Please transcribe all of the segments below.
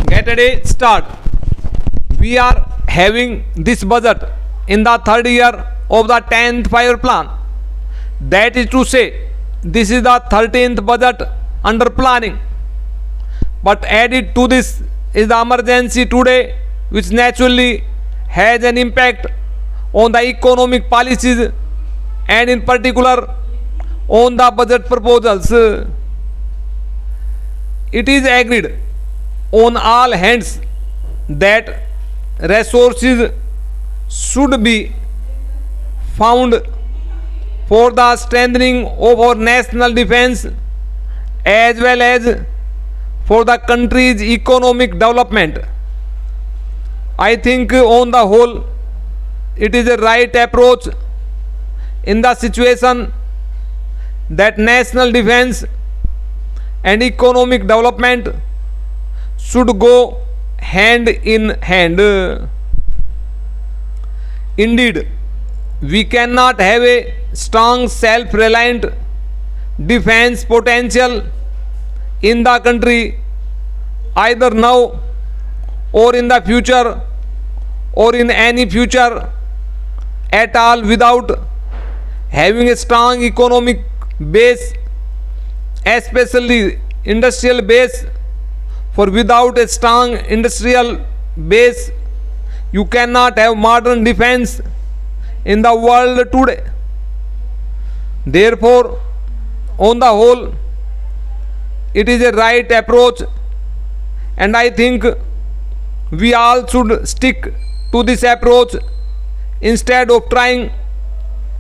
Get ready, start. We are having this budget in the third year of the 10th five-year plan. That is to say, this is the 13th budget under planning. But added to this is the emergency today, which naturally has an impact on the economic policies and in particular on the budget proposals. It is agreed on all hands that resources should be found for the strengthening of our national defense as well as for the country's economic development. I think on the whole it is a right approach in the situation that national defense and economic development should go hand in hand. Indeed, we cannot have a strong self-reliant defense potential in the country either now or in the future or in any future at all without having a strong economic base, especially industrial base. For without a strong industrial base, you cannot have modern defense in the world today. Therefore, on the whole, it is a right approach, and I think we all should stick to this approach instead of trying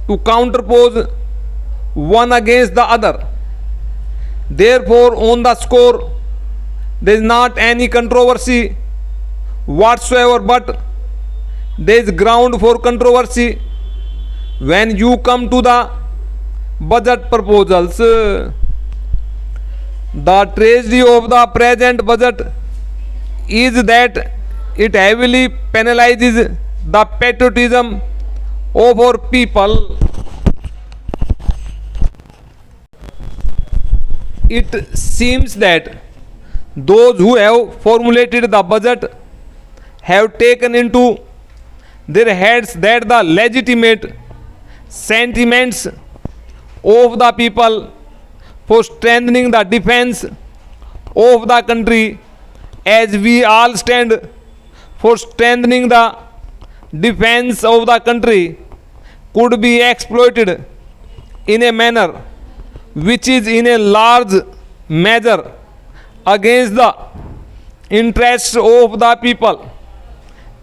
to counterpose one against the other. Therefore, on the score, there is not any controversy whatsoever, but there is ground for controversy when you come to the budget proposals. The tragedy of the present budget is that it heavily penalizes the patriotism of our people. It seems that those who have formulated the budget have taken into their heads that the legitimate sentiments of the people for strengthening the defense of the country, as we all stand for strengthening the defense of the country, could be exploited in a manner which is in a large measure against the interests of the people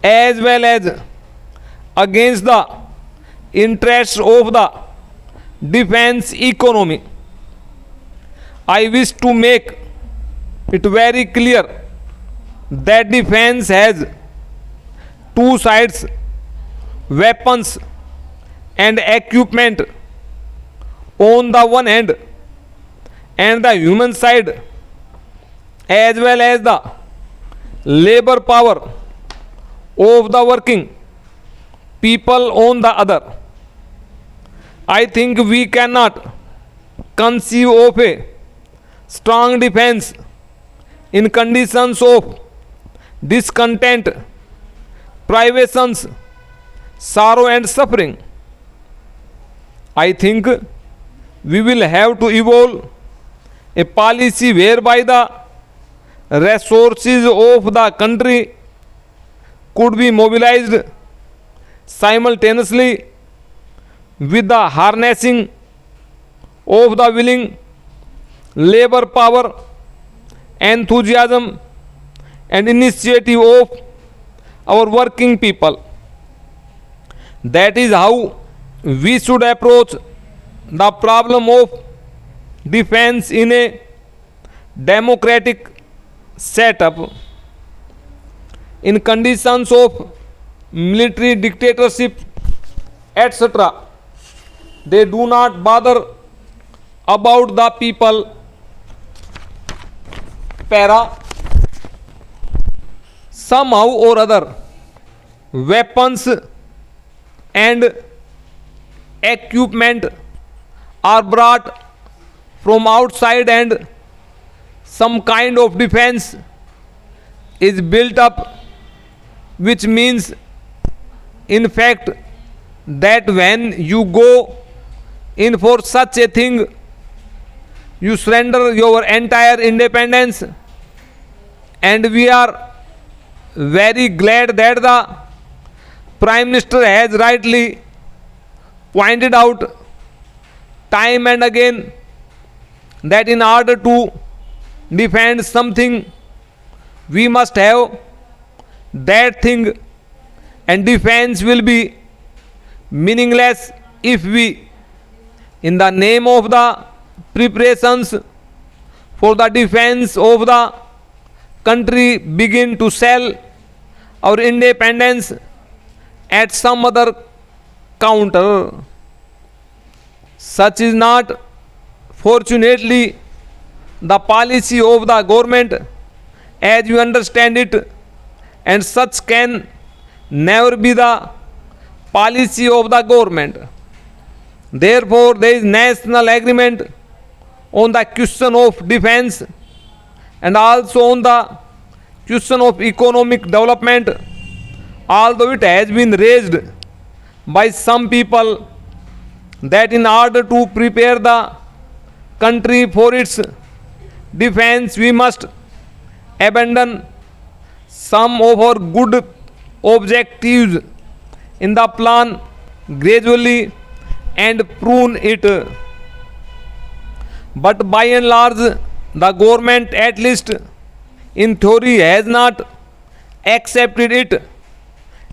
as well as against the interests of the defense economy. I wish to make it very clear that defense has two sides: weapons and equipment on the one hand, and the human side as well as the labor power of the working people on the other. I think we cannot conceive of a strong defense in conditions of discontent, privations, sorrow and suffering. I think we will have to evolve a policy whereby the resources of the country could be mobilized simultaneously with the harnessing of the willing labor power, enthusiasm and initiative of our working people. That is how we should approach the problem of defense in a democratic setup. In conditions of military dictatorship, etc., they do not bother about the people. Somehow or other, weapons and equipment are brought from outside and some kind of defense is built up, which means in fact that when you go in for such a thing, you surrender your entire independence. And we are very glad that the Prime Minister has rightly pointed out time and again that in order to defend something, we must have that thing, and defense will be meaningless if we, in the name of the preparations for the defense of the country, begin to sell our independence at some other counter. Such is not, fortunately, the policy of the government as you understand it, and such can never be the policy of the government. Therefore, there is national agreement on the question of defense and also on the question of economic development, although it has been raised by some people that in order to prepare the country for its defense, we must abandon some of our good objectives in the plan gradually and prune it. But by and large, the government, at least in theory, has not accepted it,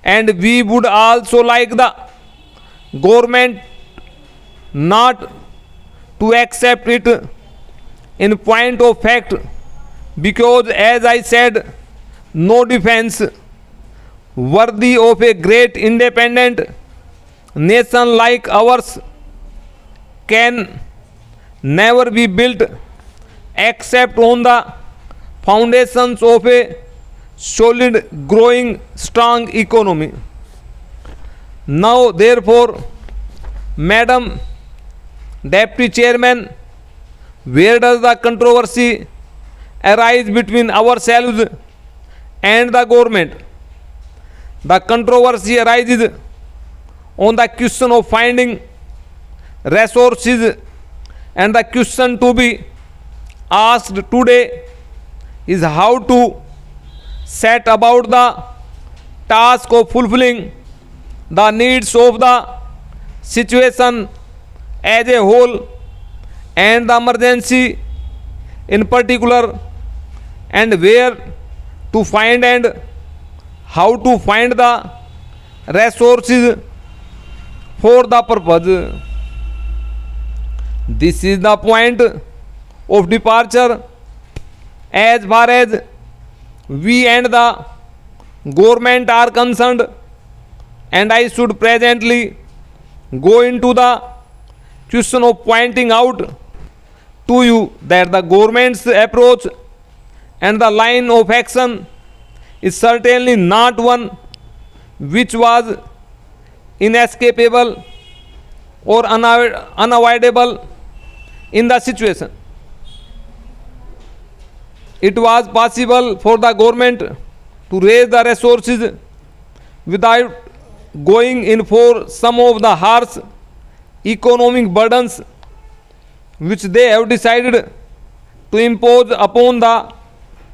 and we would also like the government not to accept it in point of fact, because as I said, no defense worthy of a great independent nation like ours can never be built except on the foundations of a solid, growing, strong economy. Now, therefore, Madam Deputy Chairman, where does the controversy arise between ourselves and the government? The controversy arises on the question of finding resources, and the question to be asked today is how to set about the task of fulfilling the needs of the situation as a whole and the emergency in particular, and where to find and how to find the resources for the purpose. This is the point of departure as far as we and the government are concerned, and I should presently go into the question of pointing out to you that the government's approach and the line of action is certainly not one which was inescapable or unavoidable in the situation. It was possible for the government to raise the resources without going in for some of the harsh economic burdens which they have decided to impose upon the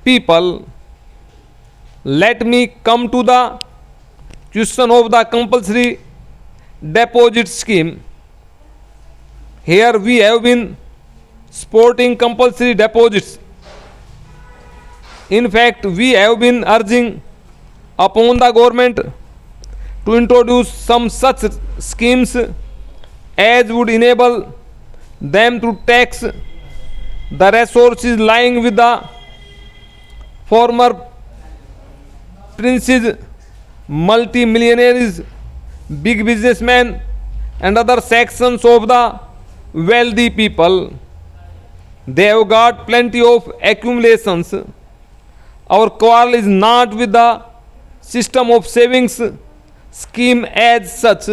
people. Let me come to the question of the compulsory deposit scheme. Here we have been supporting compulsory deposits. In fact, we have been urging upon the government to introduce some such schemes as would enable them to tax the resources lying with the former princes, multi-millionaires, big businessmen and other sections of the wealthy people. They have got plenty of accumulations. Our quarrel is not with the system of savings scheme as such.